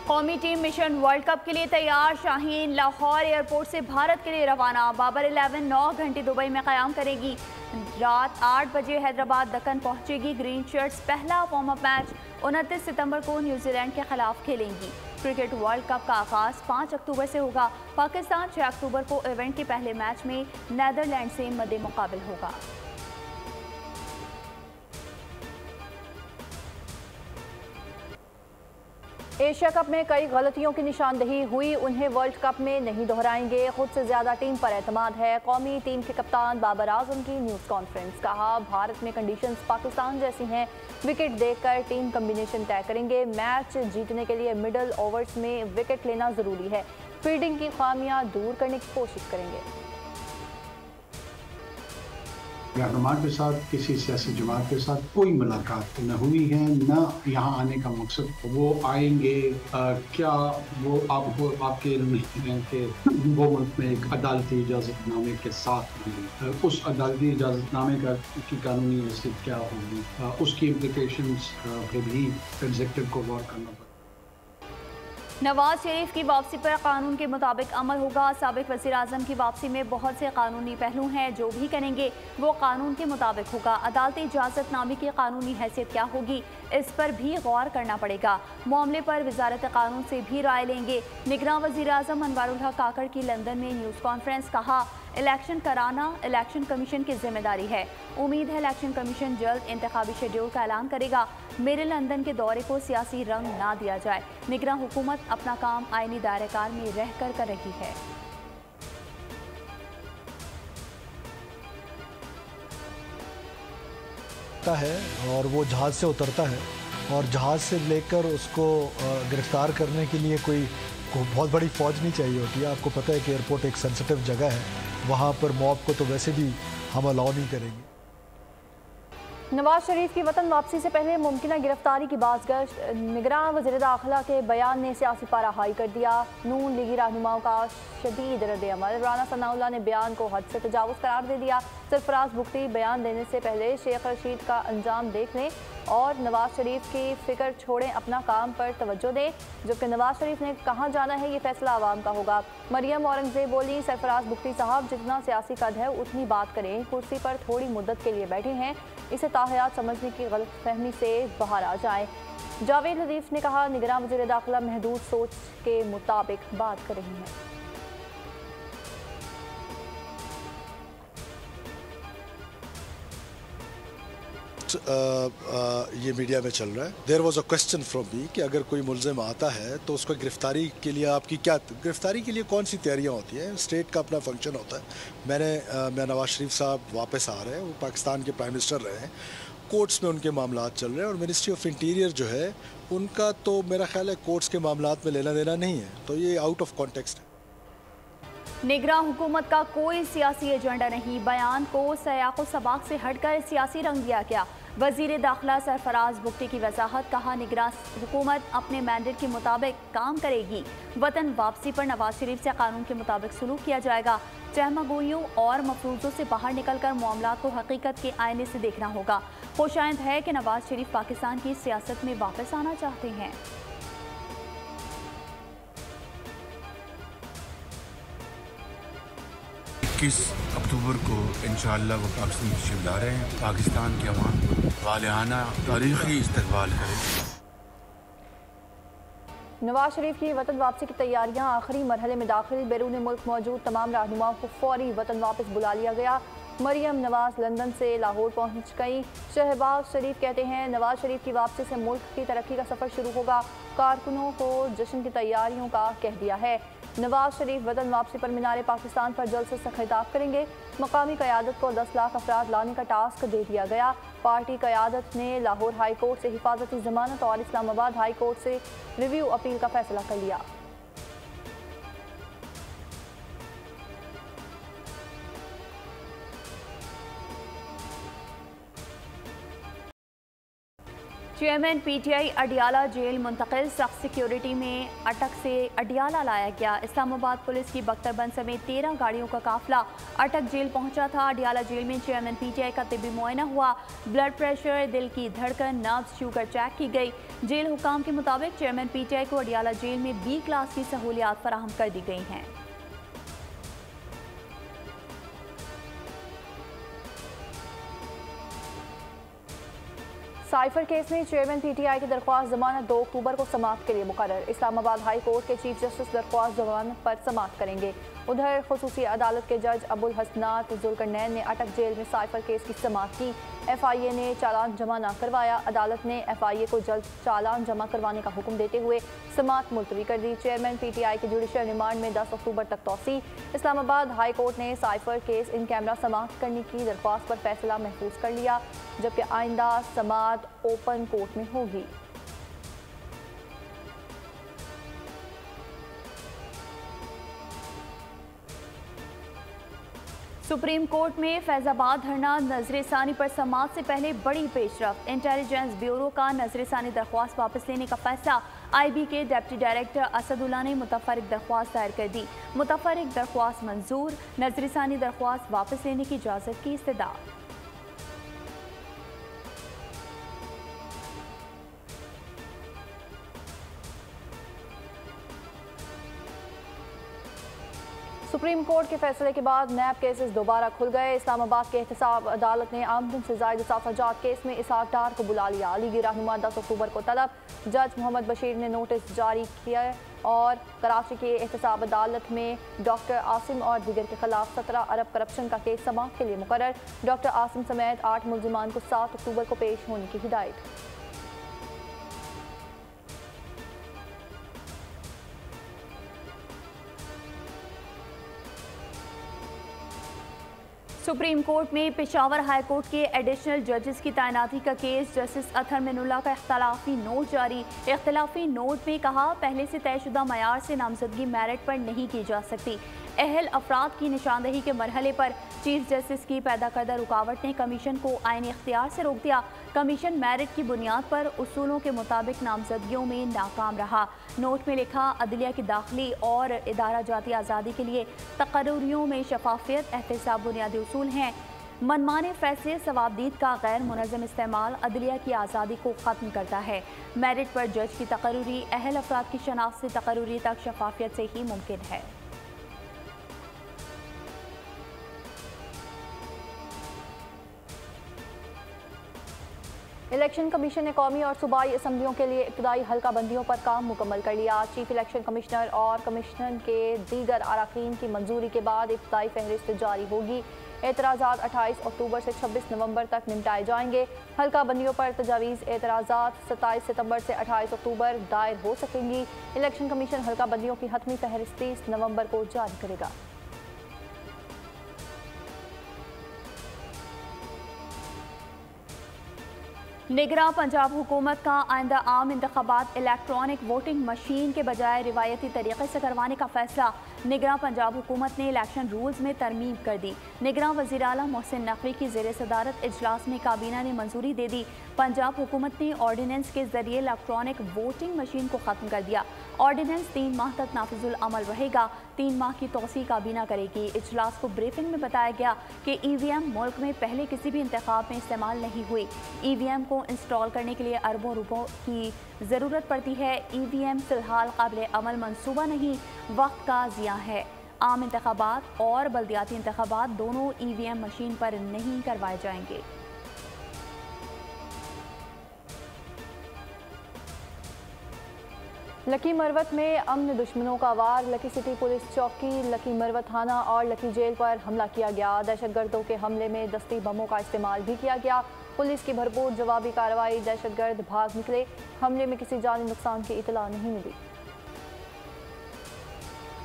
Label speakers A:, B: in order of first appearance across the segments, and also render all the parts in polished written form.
A: कौमी team mission world cup के लिए तैयार। शाहीन लाहौर एयरपोर्ट से भारत के लिए रवाना। बाबर 11 9 घंटे दुबई में क़याम करेगी। रात 8 बजे हैदराबाद दक्कन पहुंचेगी। ग्रीन शर्ट्स पहला वार्म अप मैच 29 सितंबर को न्यूजीलैंड के खिलाफ खेलेंगी। क्रिकेट वर्ल्ड कप का आगाज 5 अक्टूबर से होगा। पाकिस्तान 6 अक्टूबर को इवेंट के पहले मैच में नीदरलैंड से मद्दे मुकाबिल होगा। एशिया कप में कई गलतियों की निशानदेही हुई, उन्हें वर्ल्ड कप में नहीं दोहराएंगे। खुद से ज्यादा टीम पर एतमाद है। कौमी टीम के कप्तान बाबर आजम की न्यूज़ कॉन्फ्रेंस। कहा, भारत में कंडीशंस पाकिस्तान जैसी हैं। विकेट देखकर टीम कम्बिनेशन तय करेंगे। मैच जीतने के लिए मिडल ओवर्स में विकेट लेना जरूरी है। फील्डिंग की खामियां दूर करने की कोशिश करेंगे।
B: रहनुमा के साथ किसी सियासी जमात के साथ कोई मुलाकात न हुई है, न यहाँ आने का मकसद। वो आएंगे क्या वो आपके इल्म नहीं है कि वो मुल्क में एक अदालती इजाज़तनामे के साथ उस अदालती इजाज़तनामे की कानूनी हैसियत क्या होगी, उसकी इम्प्लिकेशंस पे भी एग्जीक्यूटिव को गौर करना पड़ेगा।
A: नवाज शरीफ की वापसी पर कानून के मुताबिक अमल होगा। साबिक वज़ीर आज़म की वापसी में बहुत से कानूनी पहलू हैं। जो भी करेंगे वो कानून के मुताबिक होगा। अदालती इजाज़तनामे की कानूनी हैसियत क्या होगी, इस पर भी गौर करना पड़ेगा। मामले पर वजारत कानून से भी राय लेंगे। निगरान वज़ीर आज़म अनवारुल हक काकड़ की लंदन में न्यूज़ कॉन्फ्रेंस। कहा, इलेक्शन कराना इलेक्शन कमीशन की जिम्मेदारी है। उम्मीद है इलेक्शन कमीशन जल्द इंतखाबी शेड्यूल का ऐलान करेगा। मेरे लंदन के दौरे को सियासी रंग ना दिया जाए। निगरान हुकूमत अपना काम आईनी दायरेकार में रहकर कर रही है।
C: और वो जहाज से उतरता है और जहाज से लेकर उसको गिरफ्तार करने के लिए कोई बहुत बड़ी फौज नहीं चाहिए होती है। आपको पता है कि एयरपोर्ट एक सेंसिटिव जगह है, वहाँ पर मॉब को तो वैसे भी हम अलाउ नहीं करेंगे।
D: नवाज शरीफ की वतन वापसी से पहले मुमकिन गिरफ्तारी की बाज़गश्त। निगरान वज़ीर दाखिला के बयान ने सियासी पारा हाई कर दिया। नून लीगी रहनुमाओं का शदीद रद्द-ए-अमल। राना सनाउल्लाह ने बयान को हद से तजावुज़ करार दे दिया। सरफराज बुख्ती बयान देने से पहले शेख रशीद का अंजाम देख लें और नवाज शरीफ की फिक्र छोड़ें, अपना काम पर तवज्जो दें। जबकि नवाज शरीफ ने कहाँ जाना है ये फैसला आवाम का होगा। मरियम औरंगजेब बोली, सरफराज बुख्ती साहब जितना सियासी कद है उतनी बात करें। कुर्सी पर थोड़ी मुद्दत के लिए बैठे हैं, इसे ताहयात समझने की गलतफहमी से बाहर आ जाए। जावेद लतीफ़ ने कहा, निगरान वज़ीर दाखिला महदूद सोच के मुताबिक बात कर रही हैं।
C: ये मीडिया में चल रहा है। There was a question from me कि अगर कोई मुलजिम आता है तो उसको गिरफ्तारी के लिए आपकी क्या, गिरफ्तारी के लिए कौन सी तैयारियां होती हैं। स्टेट का अपना फंक्शन होता है। मैं नवाज शरीफ साहब वापस आ रहे हैं, वो पाकिस्तान के प्राइम मिनिस्टर रहे हैं, कोर्ट्स में उनके मामला चल रहे हैं और मिनिस्ट्री ऑफ इंटीरियर जो है उनका तो मेरा ख्याल है कोर्ट्स के मामलात में लेना देना नहीं है, तो ये आउट ऑफ कॉन्टेक्स्ट है।
A: निगरान हुकूमत का कोई सियासी एजेंडा नहीं। बयान को सयाक़ो सबाक से हटकर सियासी रंग दिया गया। वज़ीर दाखिला सरफराज बुख्ती की वजाहत। कहा, निगरान हुकूमत अपने मैंडेट के मुताबिक काम करेगी। वतन वापसी पर नवाज शरीफ से कानून के मुताबिक सलूक किया जाएगा। चहमागोइयों और मफरूज़ों से बाहर निकलकर मामला को हकीकत के आईने से देखना होगा। खुशाइंद है कि नवाज शरीफ पाकिस्तान की सियासत में वापस आना चाहते हैं।
E: 21 अक्टूबर को इंशाअल्लाह वो पाकिस्तान तशरीफ ला रहे हैं। पाकिस्तान के अवाम वालियाना तारीखी इस्तकबाल करें।
D: नवाज शरीफ की वतन वापसी की तैयारियां आखिरी मरहले में दाखिल। बैरून मुल्क मौजूद तमाम रहनुमाओं को फौरी वतन वापस बुला लिया गया। मरियम नवाज लंदन से लाहौर पहुंच गई। शहबाज शरीफ कहते हैं, नवाज शरीफ की वापसी से मुल्क की तरक्की का सफ़र शुरू होगा। कारकुनों को जश्न की तैयारियों का कह दिया है। नवाज शरीफ वतन वापसी पर मीनार पाकिस्तान पर जलसे से खिताब करेंगे। मकामी क़यादत को 10 लाख अफराद लाने का टास्क दे दिया गया। पार्टी क़यादत ने लाहौर हाई कोर्ट से हिफाजती जमानत और इस्लामाबाद हाई कोर्ट से रिव्यू अपील का फैसला कर लिया।
A: चेयरमैन पीटीआई अडियाला जेल मुंतकिल, सख्त सिक्योरिटी में अटक से अडियाला लाया गया। इस्लामाबाद पुलिस की बख्तरबंद समेत 13 गाड़ियों का काफिला अटक जेल पहुंचा था। अडियाला जेल में चेयरमैन पीटीआई का तिब्बी मुआयना हुआ। ब्लड प्रेशर, दिल की धड़कन, नर्व्स, शुगर चेक की गई। जेल हुकाम के मुताबिक चेयरमैन पीटीआई को अडियाला जेल में बी क्लास की सहूलियात फराहम कर दी गई हैं।
D: साइफर केस में चेयरमैन पीटीआई की दरख्वास्त जमानत 2 अक्टूबर को समाअत के लिए मुकर्रर। इस्लामाबाद हाई कोर्ट के चीफ जस्टिस दरख्वास्त जमानत पर समाअत करेंगे। उधर खुसूसी अदालत के जज अबुल हसनात जुल्करनैन ने अटक जेल में साइफर केस की समाअत की। FIA ने चालान जमा न करवाया। अदालत ने FIA को जल्द चालान जमा करवाने का हुक्म देते हुए समाअत मुलतवी कर दी। चेयरमैन पीटीआई के जुडिशल रिमांड में 10 अक्टूबर तक तौसी। इस्लामाबाद हाई कोर्ट ने साइफर केस इन कैमरा समाअत करने की दरख्वास्त पर फैसला महफूज कर लिया, जबकि आइंदा समाअत ओपन कोर्ट में होगी।
A: सुप्रीम कोर्ट में फैजाबाद धरना नजरसानी पर समाअत से पहले बड़ी पेशरफ्त। इंटेलिजेंस ब्यूरो का नजरसानी दरख्वास्त वापस लेने का फैसला। IB के डिप्टी डायरेक्टर असदुल्ला ने मुतफरिक दरख्वास्त दायर कर दी। मुतफरिक दरख्वास्त मंजूर, नजरसानी दरख्वास्त वापस लेने की इजाज़त की इस्तदा।
D: सुप्रीम कोर्ट के फैसले के बाद नैब केसेस दोबारा खुल गए। इस्लामाबाद के एहतसाब अदालत ने आमदन से ज़ायद इसाफाजात केस में इसहाक डार को बुला लिया। लीगी रहनुमा 10 अक्टूबर को तलब। जज मोहम्मद बशीर ने नोटिस जारी किया और कराची की एहतसाब अदालत में डॉक्टर आसिम और दीगर के खिलाफ 17 अरब करप्शन का केस समाअत के लिए मुकर्रर। डॉक्टर आसिम समेत 8 मुल्जिमान को 7 अक्टूबर को पेश होने की हिदायत।
A: सुप्रीम कोर्ट में पेशावर हाई कोर्ट के एडिशनल जजेस की तैनाती का केस। जस्टिस अतहर मिनुल्लाह का इख्तलाफी नोट जारी। इख्तलाफी नोट में कहा, पहले से तयशुदा मयार से नामजदगी मेरिट पर नहीं की जा सकती। अहल अफराद की निशानदही के मरहले पर चीफ जस्टिस की पैदा करदा रुकावट ने कमीशन को आईनी इख्तियार से रोक दिया। कमीशन मेरिट की बुनियाद पर उसूलों के मुताबिक नामजदगियों में नाकाम रहा। नोट में लिखा, अदलिया की दाखिली और इदारा जाती आज़ादी के लिए तकर्रियों में शफाफियत, एहतसाब बुनियादी उसूल हैं। मनमाने फैसले, सवाबदीद का गैर मुनज़्ज़म इस्तेमाल अदलिया की आज़ादी को ख़त्म करता है। मेरिट पर जज की तकर्री अहल अफराद की शनाख्त से तकर्री तक शफाफियत से ही मुमकिन है।
D: इलेक्शन कमीशन ने कौमी और सूबाई असम्बलियों के लिए इब्तदाई हल्का बंदियों पर काम मुकम्मल कर लिया। चीफ इलेक्शन कमिश्नर और कमीशन के दीगर अराकीन की मंजूरी के बाद इब्तदाई फहरिस्त जारी होगी। एतराज़ात 28 अक्टूबर से 26 नवंबर तक निपटाए जाएंगे। हल्का बंदियों पर तजावीज़ एतराज़ात 27 सितंबर से 28 अक्टूबर दायर हो सकेंगी। इलेक्शन कमीशन हल्का बंदियों की हतमी फहरिस्त 30 नवंबर को जारी करेगा।
A: निगरां पंजाब हुकूमत का आइंदा आम इंतखाबात इलेक्ट्रॉनिक वोटिंग मशीन के बजाय रिवायती तरीके से करवाने का फैसला। निगरां पंजाब हुकूमत ने इलेक्शन रूल्स में तरमीम कर दी। निगरां वज़ीर आला मोहसिन नकवी की ज़ेर सदारत इजलास में काबीना ने मंजूरी दे दी। पंजाब हुकूमत ने ऑर्डिनेंस के जरिए इलेक्ट्रॉनिक वोटिंग मशीन को ख़त्म कर दिया। ऑर्डिनेंस 3 माह तक नाफिजुल अमल रहेगा। 3 माह की तौसी काबीना करेगी। इजलास को ब्रीफिंग में बताया गया कि EVM मुल्क में पहले किसी भी इंतखाब में इस्तेमाल नहीं हुई। EVM को इंस्टॉल करने के लिए अरबों रुपयों की ज़रूरत पड़ती है। EVM फ़िलहाल काबिल अमल मंसूबा नहीं, वक्त का ज़िया है। आम इंतखाबात और बल्दियाती इंतखाबात दोनों EVM मशीन पर नहीं करवाए जाएंगे।
D: लकी मरवत में अमन दुश्मनों का वार। लकी सिटी पुलिस चौकी, लकी मरवत थाना और लकी जेल पर हमला किया गया। दहशतगर्दों के हमले में दस्ती बमों का इस्तेमाल भी किया गया। पुलिस की भरपूर जवाबी कार्रवाई, दहशतगर्द भाग निकले। हमले में किसी जानी नुकसान की इतला नहीं मिली।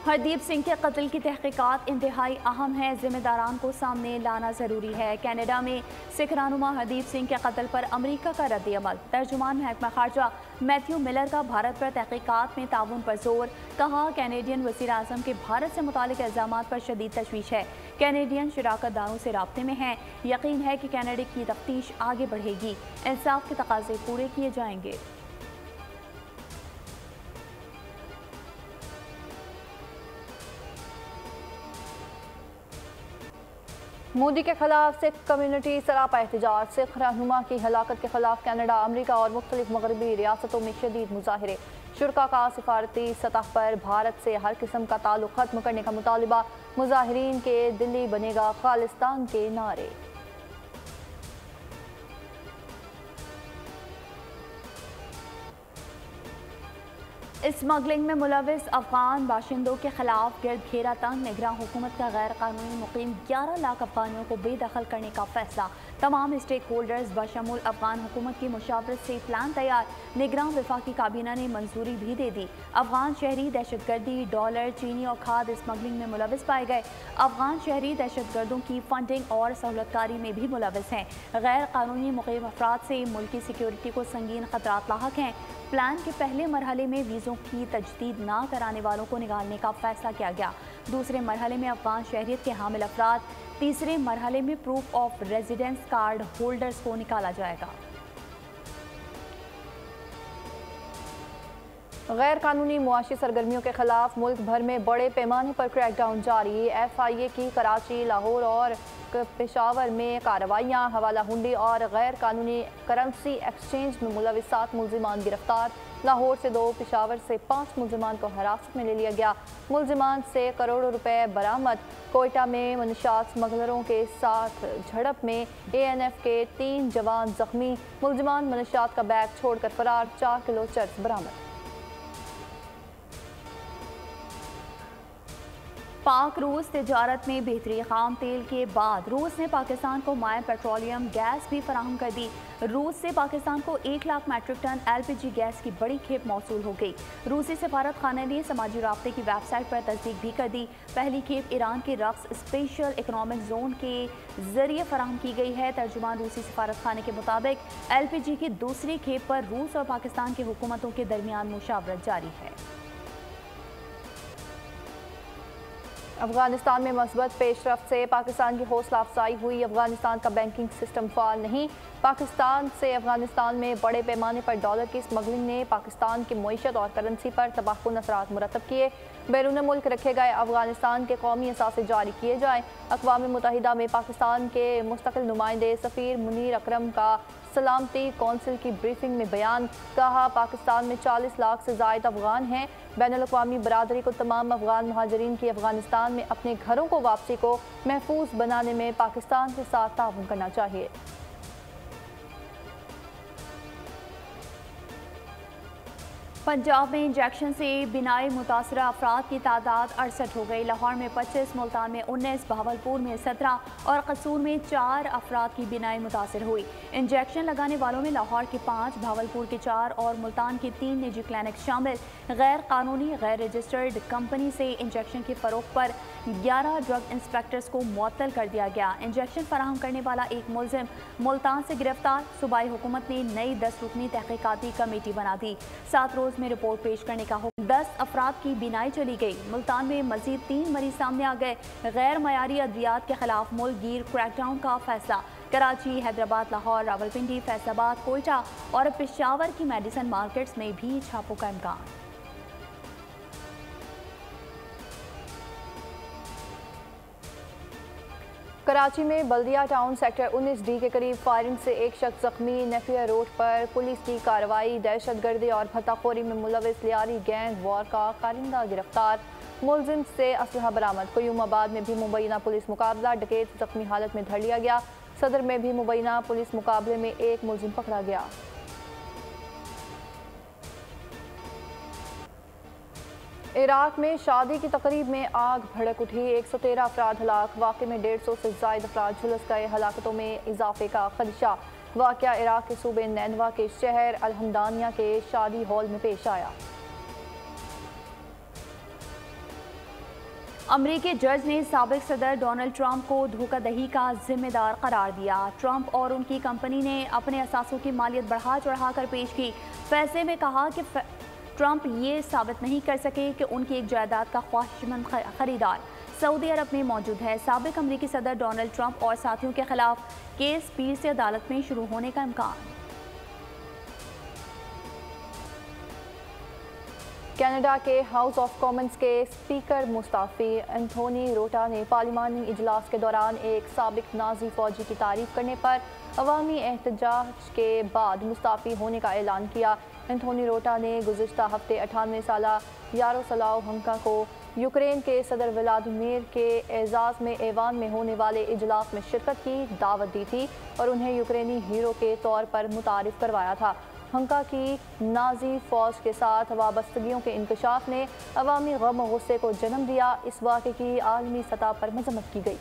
A: हरदीप सिंह के कत्ल की तहकीकात इंतहाई अहम है, जिम्मेदारान को सामने लाना ज़रूरी है। कनाडा में सिख रहनुमा हरदीप सिंह के कत्ल पर अमरीका का रद्द-ए-अमल। तर्जुमान महकमा खारजा मैथ्यू मिलर का भारत पर तहकीकात में ताउन पर जोर। कहा, कैनेडियन वज़ीर आज़म के भारत से मुतालिक इल्ज़ामात पर शदीद तशवीश है। कैनेडियन शराकतदारों से राब्ते में हैं। यकीन है कि कनाडा की तफ्तीश आगे बढ़ेगी। इंसाफ के तकाज़े पूरे किए जाएंगे।
D: मोदी के खिलाफ सिख कम्युनिटी सरापा एहतजाज। सिख रहनुमा की हलाकत के खिलाफ कनाडा, अमरीका और मुख्तलिफ मगरबी रियासतों में शदीद मुजाहिरे। शुरा का सिफारती सतह पर भारत से हर किस्म का ताल्लुक खत्म करने का मुतालबा। मुजाहिरीन के दिल्ली बनेगा खालिस्तान के नारे।
A: स्मगलिंग में मुलविस अफगान बाशिंदों के खिलाफ गिरद घेरा तंग। निगरान हुकूमत का गैर कानूनी मुकीम 11 लाख अफगानियों को बेदखल करने का फैसला। तमाम स्टेक होल्डर्स बशमूल अफगान हुकूमत की मुशावरत से प्लान तैयार। निगरान वफाकी काबीना ने मंजूरी भी दे दी। अफगान शहरी दहशतगर्दी, डॉलर, चीनी और खाद स्मगलिंग में मुलविस पाए गए। अफगान शहरी दहशतगर्दों की फंडिंग और सहूलतकारी में भी मुलविस हैं। गैर कानूनी मुकीम अफराद से मुल्की सिक्योरिटी को संगीन खतरात लाहक हैं। प्लान के पहले मरहले में वीज़ों की तजदीद ना कराने वालों को निकालने का फैसला किया गया। दूसरे मरहले में अफगान शहरियत के हामिल अफराद, तीसरे मरहले में proof of residence card holders को निकाला जाएगा।
D: गैर कानूनी मुआशी सरगर्मियों के खिलाफ मुल्क भर में बड़े पैमाने पर क्रैकडाउन जारी। FIA की कराची, लाहौर और पेशावर में कार्रवाइयाँ। हवाला हुंडी और गैर कानूनी करेंसी एक्सचेंज में मुलविस 7 मुल्जिमान गिरफ्तार। लाहौर से 2, पेशावर से 5 मुल्जिमान को हिरासत में ले लिया गया। मुल्जिमान से करोड़ों रुपए बरामद। कोयटा में मनशात स्मगलरों के साथ झड़प में ANF के 3 जवान जख्मी। मुल्जिमान मनशात का बैग छोड़कर फरार। 4 किलो चर्स बरामद।
A: पाक रूस तिजारत में बेहतरी। खाम तेल के बाद रूस ने पाकिस्तान को माय पेट्रोलियम गैस भी फराहम कर दी। रूस से पाकिस्तान को 1 lakh metric ton LPG gas की बड़ी खेप मौसूल हो गई। रूसी सफारत खाने ने समाजी राब्ते की वेबसाइट पर तस्दीक भी कर दी। पहली खेप ईरान के रक्स स्पेशल इकोनॉमिक जोन के जरिए फराहम की गई है। तर्जुमान रूसी सफारत खाने के मुताबिक LPG की दूसरी खेप पर रूस और पाकिस्तान की हुकूमतों के दरमियान मुशावरत जारी है।
D: अफगानिस्तान में मस्बत पेशरफ्त से पाकिस्तान की हौसला अफजाई हुई। अफगानिस्तान का बैंकिंग सिस्टम फाल नहीं। पाकिस्तान से अफगानिस्तान में बड़े पैमाने पर डॉलर की स्मगलिंग ने पाकिस्तान की मईशत और करेंसी पर तबाहकुन असरात मुरतब किए। बैरून मुल्क रखे गए अफगानिस्तान के कौमी असासे जारी किए जाएँ। अक़वाम मुत्तहिदा में पाकिस्तान के मुस्तकिल नुमाइंदे सफ़ीर मुनीर अकरम का सलामती कौंसिल की ब्रीफिंग में बयान। कहा, पाकिस्तान में 40 लाख से ज़ायद अफगान हैं। बैनुल-अक़वामी बरादरी को तमाम अफगान महाजरीन की अफगानिस्तान में अपने घरों को वापसी को महफूज बनाने में पाकिस्तान के साथ ताउन करना चाहिए।
A: पंजाब में इंजेक्शन से बिनाई मुतासरा अफराद की तादाद 68 हो गई। लाहौर में 25, मुल्तान में 19, बहावलपुर में 17 और कसूर में 4 अफराद की बिनाई मुतासर हुई। इंजेक्शन लगाने वालों में लाहौर के 5, बहावलपुर के 4 और मुल्तान के 3 निजी क्लिनिक शामिल। गैर कानूनी गैर रजिस्टर्ड कंपनी से इंजेक्शन की फ़रोख्त पर 11 ड्रग इंस्पेक्टर्स को मुअत्तल कर दिया गया। इंजेक्शन फराहम करने वाला एक मुलजिम मुल्तान से गिरफ्तार। सूबाई हुकूमत ने नई 10 रुकनी तहकीकाती कमेटी बना दी। 7 रोज़ में रिपोर्ट पेश करने का हुक्म। 10 अफराद की बिनाई चली गई। मुल्तान में मजीद 3 मरीज सामने आ गए। गैर मयारी अद्वियात के खिलाफ मुल्क गिर क्रैकडाउन का फैसला। कराची, हैदराबाद, लाहौर, रावलपिंडी, फैसलाबाद, कोयटा और पेशावर की मेडिसिन मार्केट्स में भी छापों का इम्कान।
D: कराची में बल्दिया टाउन सेक्टर 19D के करीब फायरिंग से एक शख्स जख्मी। नेफिया रोड पर पुलिस की कार्रवाई। दहशतगर्दी और भत्ताखोरी में मुलविस लियारी गैंग वॉर का कारिंदा गिरफ्तार। मुलजिम से असलहा बरामद। क़यूमाबाद में भी मुबैना पुलिस मुकाबला। डकैत जख्मी हालत में धर लिया गया। सदर में भी मुबैना पुलिस मुकाबले में एक मुलजिम पकड़ा गया। इराक में शादी की तकरीब में आग भड़क उठी। 113 अफराद हलाक। वाक़े में 150 से ज़ायद अफराद झुलस गए। हलाकतों में इजाफे का खदशा। वाक़या इराक के सूबे नैनवा के शहर अलहमदानिया के शादी हॉल में पेश आया।
A: अमरीकी जज ने साबिक सदर डोनाल्ड ट्रंप को धोखाधड़ी का जिम्मेदार करार दिया। ट्रंप और उनकी कंपनी ने अपने असासों की मालियत बढ़ा चढ़ाकर पेश की। फैसले में कहा कि ट्रंप ये साबित नहीं कर सके कि उनकी एक जायदाद का ख्वाहिशमंद खरीदार सऊदी अरब में मौजूद है। साबिक अमरीकी सदर डोनाल्ड ट्रंप और साथियों के खिलाफ केस पीर से अदालत में शुरू होने का इम्कान।
D: कनाडा के हाउस ऑफ कॉमन्स के स्पीकर मुस्ताफ़ी एंथोनी रोटा ने पार्लिमानी इजलास के दौरान एक साबिक नाजी फौजी की तारीफ करने पर अवामी एहतजाज के बाद मुस्ताफ़ी होने का ऐलान किया। एंथोनी रोटा ने गुज़िश्ता हफ्ते 98 साला यारोस्लाव हंका को यूक्रेन के सदर व्लादिमीर के एजाज़ में ऐवान में होने वाले इजलास में शिरकत की दावत दी थी और उन्हें यूक्रेनी हीरो के तौर पर मुतारिफ करवाया था। हंका की नाजी फ़ौज के साथ वाबस्तगियों के इंकशाफ ने अवामी गम और गुस्से को जन्म दिया। इस वाक़े की आलमी सतह पर मजम्मत की गई।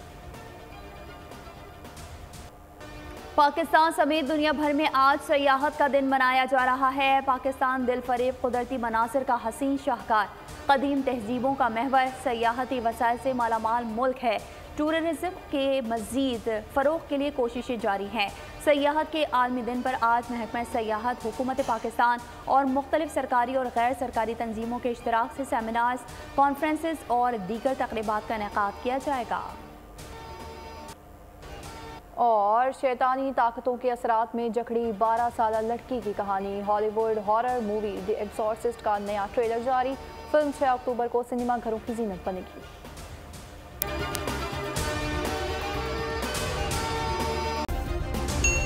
A: पाकिस्तान समेत दुनिया भर में आज सयाहत का दिन मनाया जा रहा है। पाकिस्तान दिलफरेब कुदरती मनासिर का हसीन शाहकार, कदीम तहजीबों का महवर, सयाहती वसाइल से मालामाल मुल्क है। टूरिज्म के मज़ीद फ़रोग़ के लिए कोशिशें जारी हैं। सयाहत के आलमी दिन पर आज महकमा सयाहत, हुकूमत पाकिस्तान और मुख्तलिफ सरकारी और गैर सरकारी तंजीमों के इश्तराक से सेमिनार्स, कॉन्फ्रेंसेस और दीगर तक़रीबात का इनेकाद किया जाएगा।
D: और शैतानी ताकतों के असरात में जकड़ी 12 साला लड़की की कहानी। Hollywood horror movie the exorcist का नया ट्रेलर जारी। फिल्म 6 अक्टूबर को सिनेमा घरों की ज़ीनत बनेगी।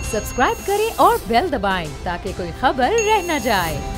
F: सब्सक्राइब करें और बेल दबाएं ताकि कोई खबर रह न जाए।